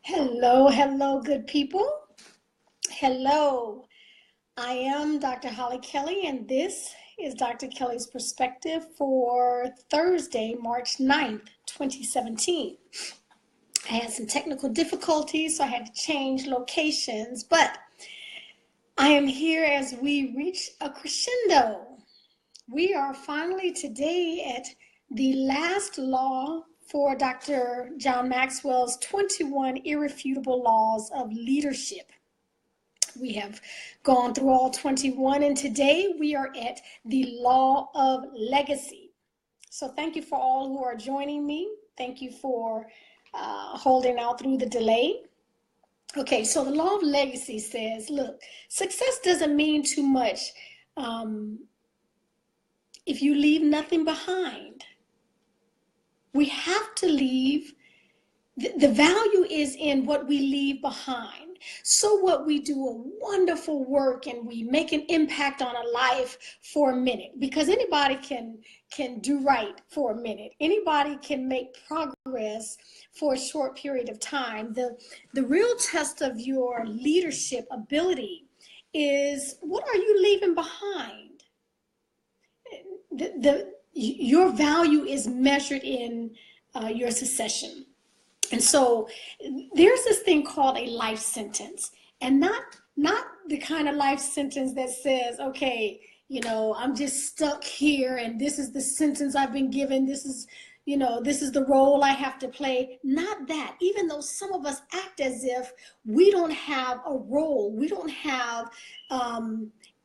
Hello, hello, good people. Hello, I am Dr. Hollie Kelly, and this is Dr. Kelly's perspective for Thursday, March 9th, 2017. I had some technical difficulties, so I had to change locations, but I am here as we reach a crescendo. We are finally today at the last law for Dr. John Maxwell's 21 irrefutable laws of leadership. We have gone through all 21, and today we are at the law of legacy. So thank you for all who are joining me. Thank you for holding out through the delay. Okay, so the law of legacy says, look, success doesn't mean too much if you leave nothing behind. We have to leave. The value is in what we leave behind. So what we do a wonderful work and we make an impact on a life for a minute, because anybody can do right for a minute. Anybody can make progress for a short period of time. The real test of your leadership ability is, what are you leaving behind? Your value is measured in your succession. And so there's this thing called a life sentence, and not the kind of life sentence that says, okay, I'm just stuck here and this is the sentence I've been given. This is the role I have to play. Not that, even though some of us act as if we don't have a role, we don't have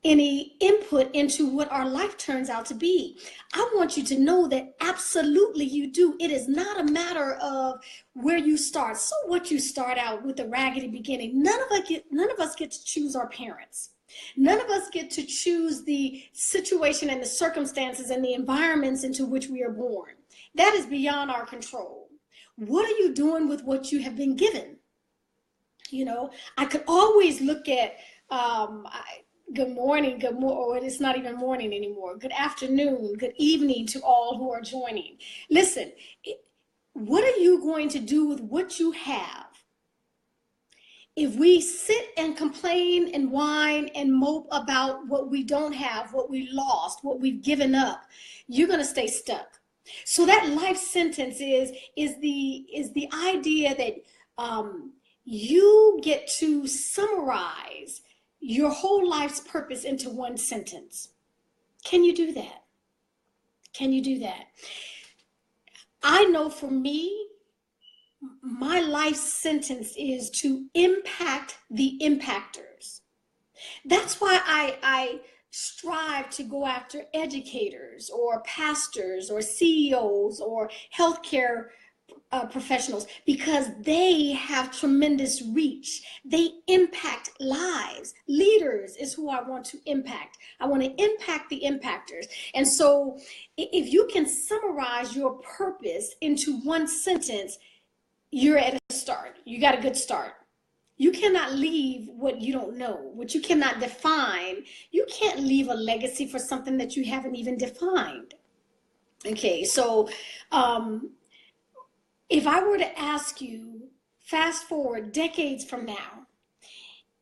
any input into what our life turns out to be. I want you to know that absolutely you do. It is not a matter of where you start. So what, you start out with a raggedy beginning. None of us get to choose our parents. None of us get to choose the situation and the circumstances and the environments into which we are born. That is beyond our control. What are you doing with what you have been given? I could always look at good morning, or it's not even morning anymore. Good afternoon, good evening to all who are joining. Listen, what are you going to do with what you have? If we sit and complain and whine and mope about what we don't have, what we lost, what we've given up, you're going to stay stuck. So that life sentence is the idea that you get to summarize your whole life's purpose into one sentence. Can you do that? Can you do that? I know for me, my life sentence is to impact the impactors. That's why I strive to go after educators or pastors or CEOs or healthcare professionals, because they have tremendous reach. They impact lives. Leaders is who I want to impact. I want to impact the impactors. And so if you can summarize your purpose into one sentence, you're at a start. You got a good start. You cannot leave what you don't know, what you cannot define. You can't leave a legacy for something that you haven't even defined. Okay, so if I were to ask you, fast forward decades from now,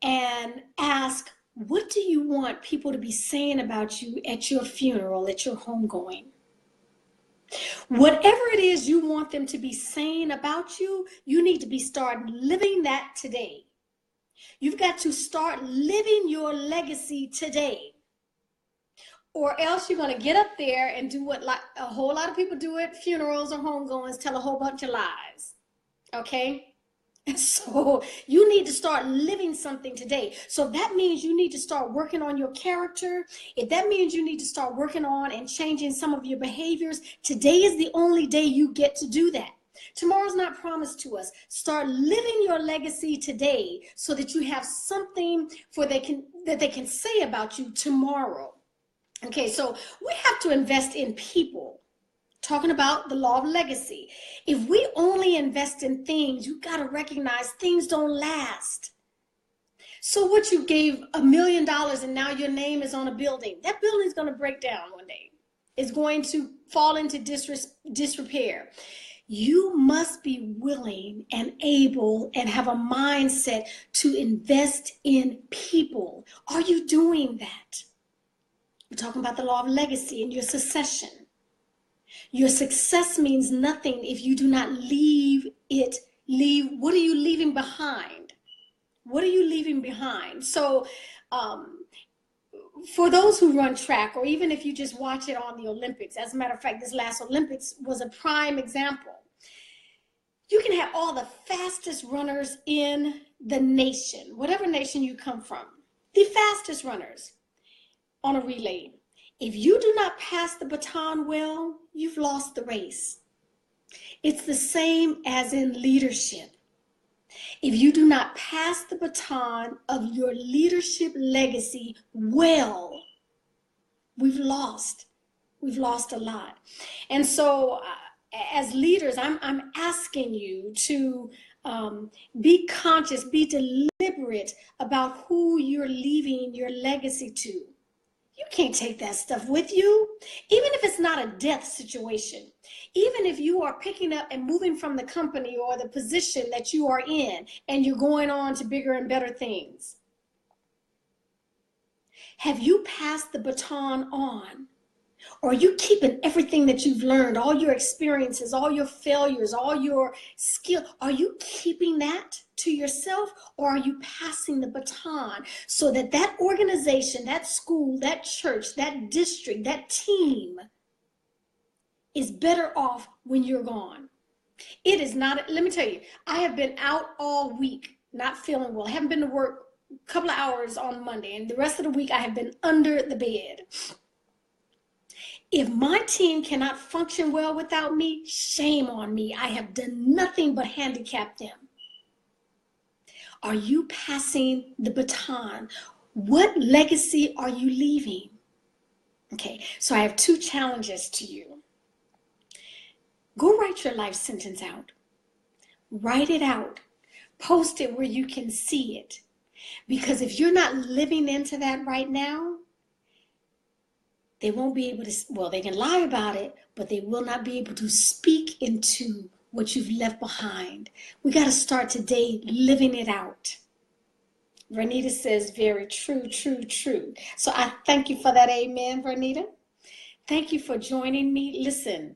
and ask, what do you want people to be saying about you at your funeral, at your homegoing? Whatever it is you want them to be saying about you, you need to be start living that today. You've got to start living your legacy today. Or else you're going to get up there and do what a whole lot of people do at funerals or homegoings, tell a whole bunch of lies. Okay? So you need to start living something today. So that means you need to start working on your character. If that means you need to start working on and changing some of your behaviors, today is the only day you get to do that. Tomorrow's not promised to us. Start living your legacy today so that you have something that they can say about you tomorrow. Okay, so we have to invest in people. Talking about the law of legacy. If we only invest in things, you got to recognize things don't last. So what, you gave $1 million and now your name is on a building. That building is going to break down one day. It's going to fall into disrepair. You must be willing and able and have a mindset to invest in people. Are you doing that? We're talking about the law of legacy and your succession. Your success means nothing if you do not leave. What are you leaving behind? What are you leaving behind? So, for those who run track, or even if you just watch it on the Olympics, as a matter of fact, this last Olympics was a prime example. You can have all the fastest runners in the nation, whatever nation you come from, the fastest runners on a relay. If you do not pass the baton well, you've lost the race. It's the same as in leadership. If you do not pass the baton of your leadership legacy well, we've lost. We've lost a lot. And so as leaders, I'm asking you to be conscious, be deliberate about who you're leaving your legacy to. You can't take that stuff with you, even if it's not a death situation. Even if you are picking up and moving from the company or the position that you are in and you're going on to bigger and better things. Have you passed the baton on? Or are you keeping everything that you've learned, all your experiences, all your failures, all your skill? Are you keeping that to yourself, or are you passing the baton so that that organization, that school, that church, that district, that team is better off when you're gone? It is not, let me tell you, I have been out all week, not feeling well. I haven't been to work a couple of hours on Monday, and the rest of the week I have been under the bed. If my team cannot function well without me, shame on me. I have done nothing but handicap them. Are you passing the baton? What legacy are you leaving? Okay, so I have two challenges to you. Go write your life sentence out. Write it out. Post it where you can see it. Because if you're not living into that right now, they won't be able to, well, they can lie about it, but they will not be able to speak into what you've left behind. We got to start today living it out. Vernita says, very true, true, true. So I thank you for that. Amen, Vernita. Thank you for joining me. Listen,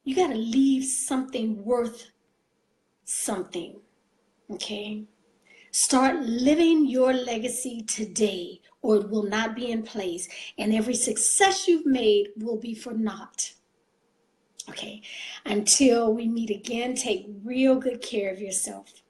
you got to leave something worth something, okay? Start living your legacy today, or it will not be in place, and every success you've made will be for naught. Okay, until we meet again, take real good care of yourself.